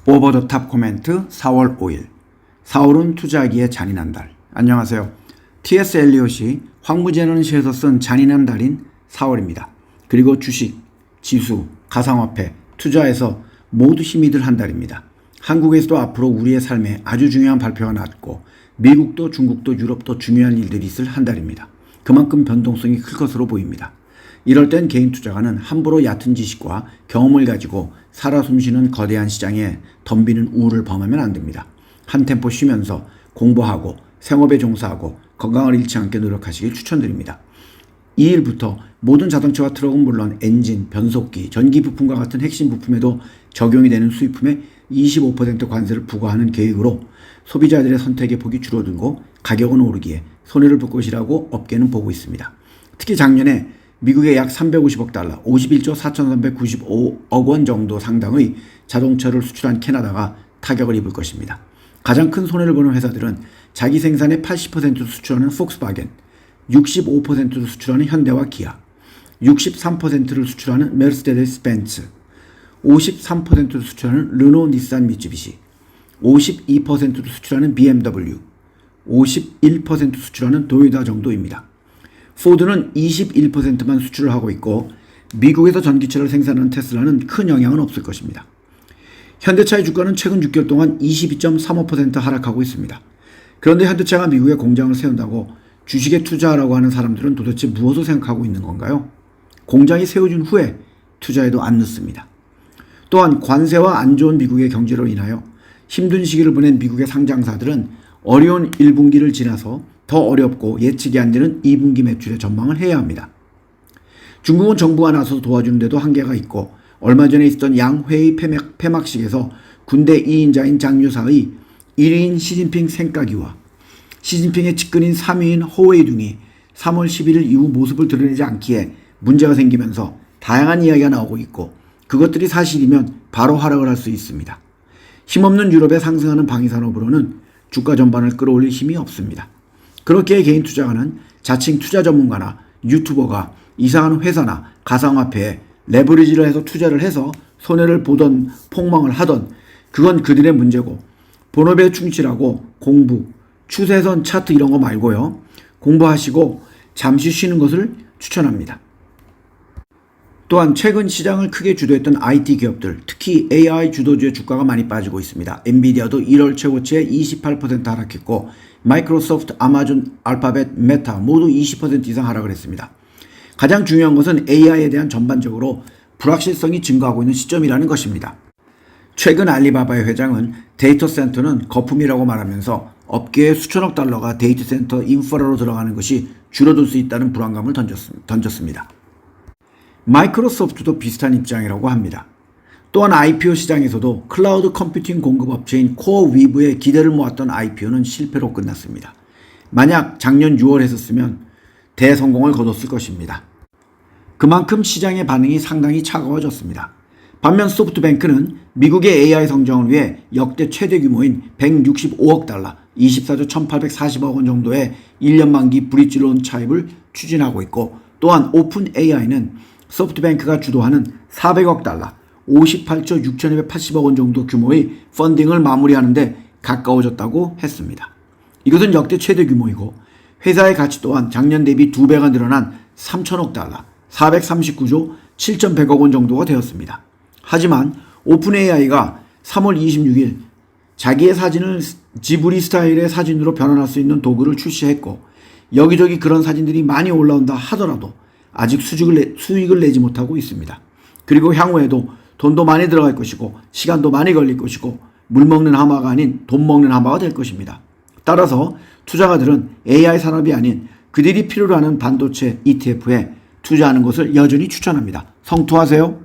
오버 더 탑 코멘트 4월 5일 4월은 투자하기에 잔인한 달. 안녕하세요. T.S. 엘리엇이 황무제라는 시에서 쓴 잔인한 달인 4월입니다. 그리고 주식, 지수, 가상화폐, 투자에서 모두 힘이 들 한 달입니다. 한국에서도 앞으로 우리의 삶에 아주 중요한 발표가 났고 미국도 중국도 유럽도 중요한 일들이 있을 한 달입니다. 그만큼 변동성이 클 것으로 보입니다. 이럴 땐 개인 투자가는 함부로 얕은 지식과 경험을 가지고 살아 숨쉬는 거대한 시장에 덤비는 우울을 범하면 안 됩니다. 한 템포 쉬면서 공부하고 생업에 종사하고 건강을 잃지 않게 노력하시길 추천드립니다. 2일부터 모든 자동차와 트럭은 물론 엔진, 변속기, 전기 부품과 같은 핵심 부품에도 적용이 되는 수입품에 25% 관세를 부과하는 계획으로 소비자들의 선택의 폭이 줄어들고 가격은 오르기에 손해를 볼 것이라고 업계는 보고 있습니다. 특히 작년에 미국의 약 350억 달러, 51조 4,395억 원 정도 상당의 자동차를 수출한 캐나다가 타격을 입을 것입니다. 가장 큰 손해를 보는 회사들은 자기 생산의 80%를 수출하는 폭스바겐, 65%를 수출하는 현대와 기아, 63%를 수출하는 메르세데스 벤츠, 53%를 수출하는 르노 닛산 미쯔비시, 52%를 수출하는 BMW, 51% 수출하는 도요타 정도입니다. 포드는 21%만 수출을 하고 있고 미국에서 전기차를 생산하는 테슬라는 큰 영향은 없을 것입니다. 현대차의 주가는 최근 6개월 동안 22.35% 하락하고 있습니다. 그런데 현대차가 미국에 공장을 세운다고 주식에 투자하라고 하는 사람들은 도대체 무엇을 생각하고 있는 건가요? 공장이 세워진 후에 투자해도 안 늦습니다. 또한 관세와 안 좋은 미국의 경제로 인하여 힘든 시기를 보낸 미국의 상장사들은 어려운 1분기를 지나서 더 어렵고 예측이 안 되는 2분기 매출의 전망을 해야 합니다. 중국은 정부가 나서서 도와주는데도 한계가 있고 얼마 전에 있었던 양회의 폐막식에서 군대 2인자인 장유사의 1위인 시진핑 생가기와 시진핑의 측근인 3위인 허웨이 등이 3월 11일 이후 모습을 드러내지 않기에 문제가 생기면서 다양한 이야기가 나오고 있고 그것들이 사실이면 바로 하락을 할 수 있습니다. 힘없는 유럽의 상승하는 방위산업으로는 주가 전반을 끌어올릴 힘이 없습니다. 그렇기에 개인 투자가는 자칭 투자 전문가나 유튜버가 이상한 회사나 가상화폐에 레버리지를 해서 투자를 해서 손해를 보던 폭망을 하던 그건 그들의 문제고 본업에 충실하고 공부, 추세선 차트 이런 거 말고요. 공부하시고 잠시 쉬는 것을 추천합니다. 또한 최근 시장을 크게 주도했던 IT 기업들, 특히 AI 주도주의 주가가 많이 빠지고 있습니다. 엔비디아도 1월 최고치에 28% 하락했고 마이크로소프트, 아마존, 알파벳, 메타 모두 20% 이상 하락을 했습니다. 가장 중요한 것은 AI에 대한 전반적으로 불확실성이 증가하고 있는 시점이라는 것입니다. 최근 알리바바의 회장은 데이터 센터는 거품이라고 말하면서 업계의 수천억 달러가 데이터 센터 인프라로 들어가는 것이 줄어들 수 있다는 불안감을 던졌습니다. 마이크로소프트도 비슷한 입장이라고 합니다. 또한 IPO 시장에서도 클라우드 컴퓨팅 공급 업체인 코어위브의 기대를 모았던 IPO는 실패로 끝났습니다. 만약 작년 6월 했었으면 대성공을 거뒀을 것입니다. 그만큼 시장의 반응이 상당히 차가워졌습니다. 반면 소프트뱅크는 미국의 AI 성장을 위해 역대 최대 규모인 165억 달러, 24조 1840억 원 정도의 1년 만기 브릿지 론 차입을 추진하고 있고 또한 오픈 AI는 소프트뱅크가 주도하는 400억 달러, 58조 6280억 원 정도 규모의 펀딩을 마무리하는데 가까워졌다고 했습니다. 이것은 역대 최대 규모이고 회사의 가치 또한 작년 대비 2배가 늘어난 3천억 달러, 439조 7100억 원 정도가 되었습니다. 하지만 오픈 AI가 3월 26일 자기의 사진을 지브리 스타일의 사진으로 변환할 수 있는 도구를 출시했고 여기저기 그런 사진들이 많이 올라온다 하더라도 아직 수익을 내지 못하고 있습니다. 그리고 향후에도 돈도 많이 들어갈 것이고 시간도 많이 걸릴 것이고 물 먹는 하마가 아닌 돈 먹는 하마가 될 것입니다. 따라서 투자가들은 AI 산업이 아닌 그들이 필요로 하는 반도체 ETF에 투자하는 것을 여전히 추천합니다. 성투하세요.